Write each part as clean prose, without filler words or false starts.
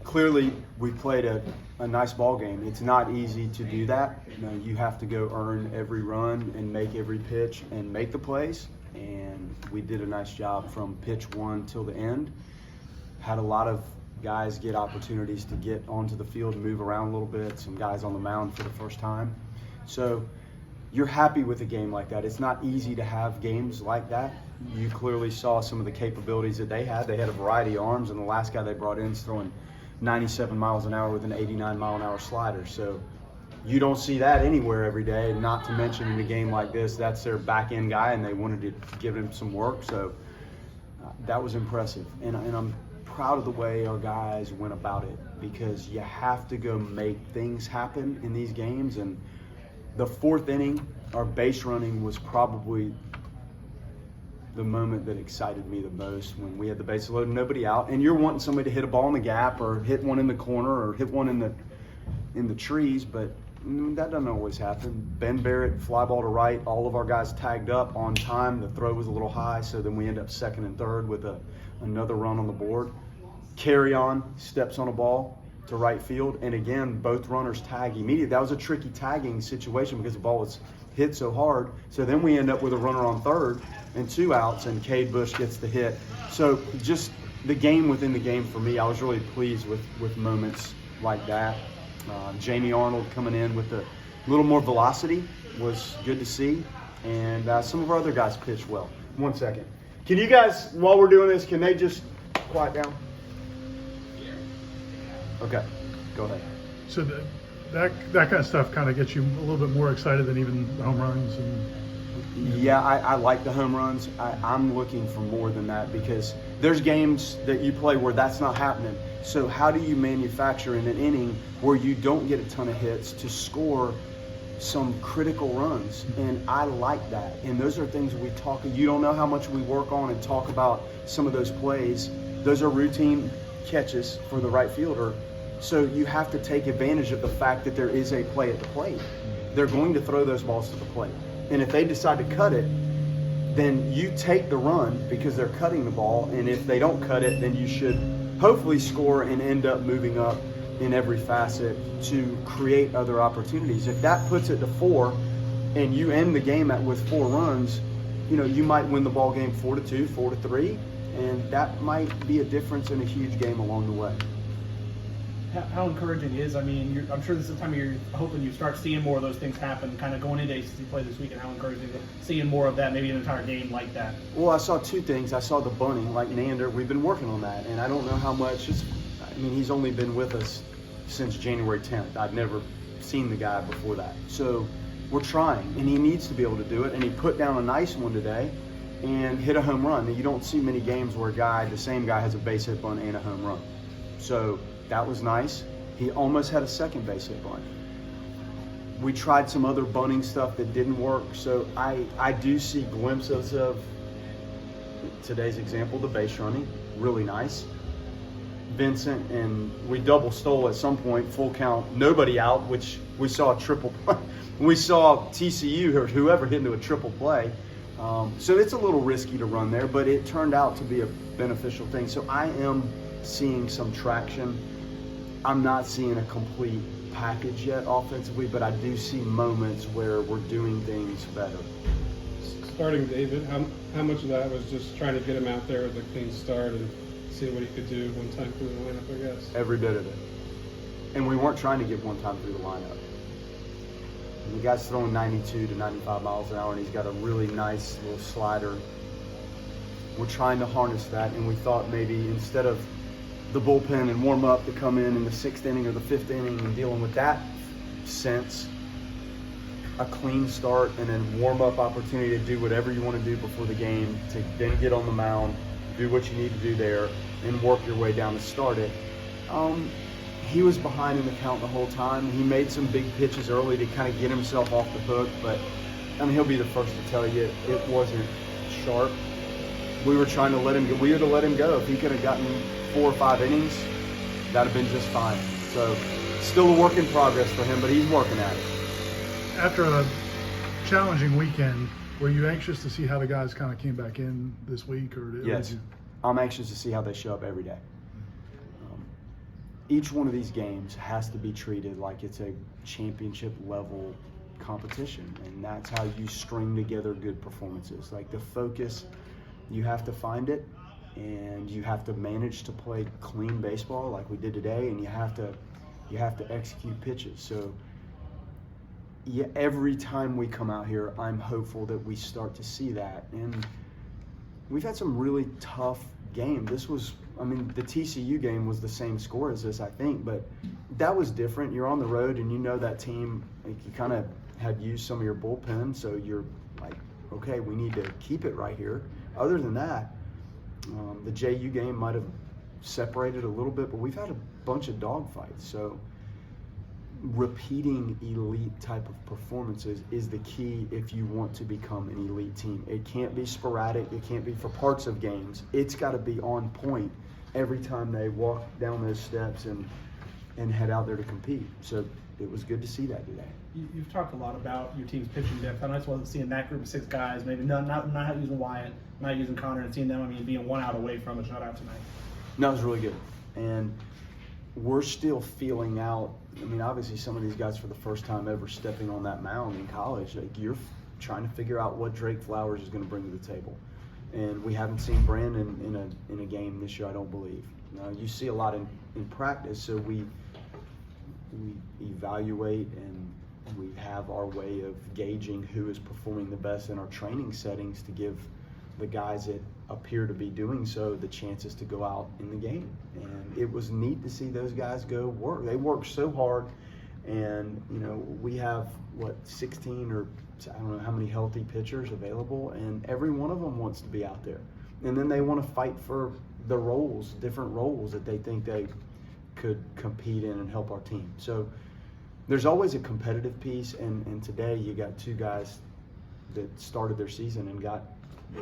clearly we played a nice ball game. It's not easy to do that. You have to go earn every run and make every pitch and make the plays. And we did a nice job from pitch one till the end. Had a lot of guys get opportunities to get onto the field and move around a little bit. Some guys on the mound for the first time. So you're happy with a game like that. It's not easy to have games like that. You clearly saw some of the capabilities that they had. They had a variety of arms, and the last guy they brought in is throwing 97 miles an hour with an 89 mile an hour slider. So you don't see that anywhere every day, and not to mention in a game like this, that's their back end guy, and they wanted to give him some work. So that was impressive. And I'm proud of the way our guys went about it, because you have to go make things happen in these games. And the fourth inning, our base running was probably the moment that excited me the most, when we had the bases loaded, nobody out, and you're wanting somebody to hit a ball in the gap or hit one in the corner or hit one in the trees, but that doesn't always happen. Ben Barrett, fly ball to right, all of our guys tagged up on time. The throw was a little high, so then we end up second and third with another run on the board. Carry on, steps on a ball to right field, and again, both runners tag immediately. That was a tricky tagging situation because the ball was hit so hard. So then we end up with a runner on third and 2 outs, and Cade Bush gets the hit. So just the game within the game for me, I was really pleased with moments like that. Jamie Arnold coming in with a little more velocity was good to see, and some of our other guys pitched well. 1 second. Can you guys, while we're doing this, can they just quiet down? Okay, go ahead. So that kind of stuff kind of gets you a little bit more excited than even the home runs. And yeah, I like the home runs. I'm looking for more than that, because there's games that you play where that's not happening. So how do you manufacture in an inning where you don't get a ton of hits to score some critical runs? And I like that. And those are things we talk, you don't know how much we work on and talk about some of those plays. Those are routine catches for the right fielder. So you have to take advantage of the fact that there is a play at the plate. They're going to throw those balls to the plate. And if they decide to cut it, then you take the run because they're cutting the ball. And if they don't cut it, then you should hopefully score and end up moving up in every facet to create other opportunities. If that puts it to 4 and you end the game with 4 runs, you might win the ball game 4-2, 4-3, and that might be a difference in a huge game along the way. How encouraging is, I'm sure this is the time of year you're hoping you start seeing more of those things happen, kind of going into ACC play this week, and how encouraging is it seeing more of that, maybe an entire game like that? Well, I saw 2 things. I saw the bunting, like Nander. We've been working on that, and I don't know how much. He's only been with us since January 10th. I've never seen the guy before that. So we're trying, and he needs to be able to do it, and he put down a nice one today and hit a home run. And you don't see many games where the same guy has a base hit bunt and a home run. So that was nice. He almost had a second base hit bunt. We tried some other bunting stuff that didn't work. So I do see glimpses of today's example, the base running, really nice. Vincent, and we double stole at some point, full count, nobody out, which we saw a triple play. We saw TCU or whoever hit into a triple play. So it's a little risky to run there, but it turned out to be a beneficial thing. So I am seeing some traction. I'm not seeing a complete package yet offensively, but I do see moments where we're doing things better. Starting David, how much of that was just trying to get him out there with a clean start and see what he could do one time through the lineup, I guess? Every bit of it. And we weren't trying to get one time through the lineup. The guy's throwing 92 to 95 miles an hour, and he's got a really nice little slider. We're trying to harness that, and we thought maybe instead of the bullpen and warm up to come in the 6th inning or the 5th inning and dealing with that sense, a clean start and then warm up opportunity to do whatever you want to do before the game, to then get on the mound, do what you need to do there, and work your way down to start it. He was behind in the count the whole time. He made some big pitches early to kind of get himself off the hook, but he'll be the first to tell you it wasn't sharp. We were trying to let him go. We would have let him go. If he could have gotten 4 or 5 innings, that'd have been just fine. So still a work in progress for him, but he's working at it. After a challenging weekend, were you anxious to see how the guys kind of came back in this week? Yes. I'm anxious to see how they show up every day. each one of these games has to be treated like it's a championship level competition, and that's how you string together good performances. Like the focus, you have to find it, and you have to manage to play clean baseball like we did today, and you have to execute pitches. So yeah, every time we come out here, I'm hopeful that we start to see that. And we've had some really tough games. This was, I mean, the TCU game was the same score as this, I think, but that was different. You're on the road, and you know that team, like, you kind of had used some of your bullpen, so you're like, okay, we need to keep it right here. Other than that, the JU game might have separated a little bit, but we've had a bunch of dogfights. So repeating elite type of performances is the key if you want to become an elite team. It can't be sporadic. It can't be for parts of games. It's got to be on point every time they walk down those steps and head out there to compete. So it was good to see that today. You've talked a lot about your team's pitching depth. I just wasn't seeing that group of 6 guys, maybe not using Wyatt, not using Connor, and seeing them, I mean, being 1 out away from a shutout tonight. No, it was really good. And we're still feeling out. I mean, obviously some of these guys for the first time ever stepping on that mound in college, like, you're trying to figure out what Drake Flowers is going to bring to the table. And we haven't seen Brandon in a game this year, I don't believe. You see a lot in practice, so we evaluate and we have our way of gauging who is performing the best in our training settings to give the guys that appear to be doing so the chances to go out in the game. And it was neat to see those guys go work. They work so hard, and we have 16 or I don't know how many healthy pitchers available, and every one of them wants to be out there. And then they want to fight for the roles, different roles that they think they could compete in and help our team. So there's always a competitive piece, and today you got 2 guys that started their season and got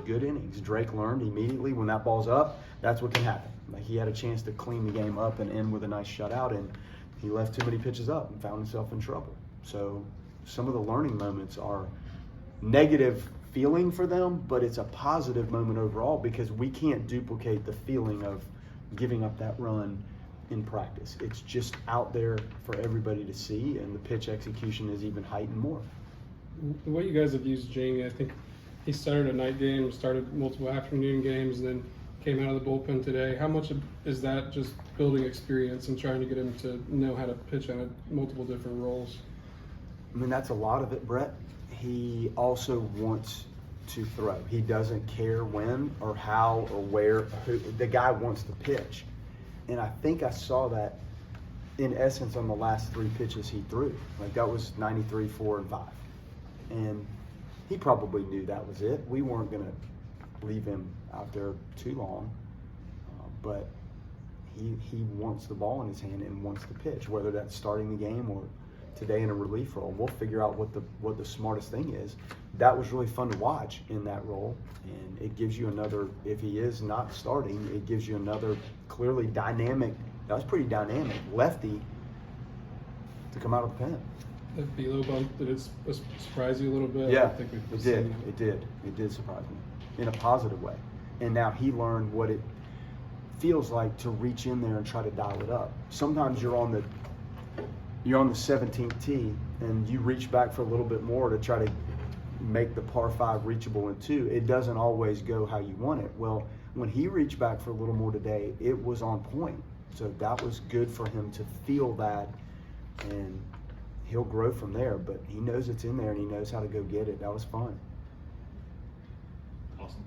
good innings. Drake learned immediately when that ball's up, that's what can happen. Like, he had a chance to clean the game up and end with a nice shutout, and he left too many pitches up and found himself in trouble. So some of the learning moments are negative feeling for them, but it's a positive moment overall because we can't duplicate the feeling of giving up that run in practice. It's just out there for everybody to see, and the pitch execution is even heightened more. The way you guys have used Jamie, I think he started a night game, started multiple afternoon games, then came out of the bullpen today. How much is that just building experience and trying to get him to know how to pitch on multiple different roles? I mean, that's a lot of it, Brett. He also wants to throw. He doesn't care when or how or where. The guy wants to pitch. And I think I saw that in essence on the last 3 pitches he threw. Like, that was 93, 4, and 5. And he probably knew that was it. We weren't going to leave him out there too long. But he wants the ball in his hand and wants to pitch, whether that's starting the game or today in a relief role. We'll figure out what the smartest thing is. That was really fun to watch in that role, and it gives you another, if he is not starting, it gives you another clearly dynamic, that was pretty dynamic, lefty to come out of the pen. That velo bump, did it surprise you a little bit? Yeah, I think it did. It did surprise me in a positive way. And now he learned what it feels like to reach in there and try to dial it up. Sometimes you're on the 17th tee and you reach back for a little bit more to try to make the par 5 reachable in 2. It doesn't always go how you want it. Well, when he reached back for a little more today, it was on point. So that was good for him to feel that, and he'll grow from there. But he knows it's in there and he knows how to go get it. That was fun. Awesome.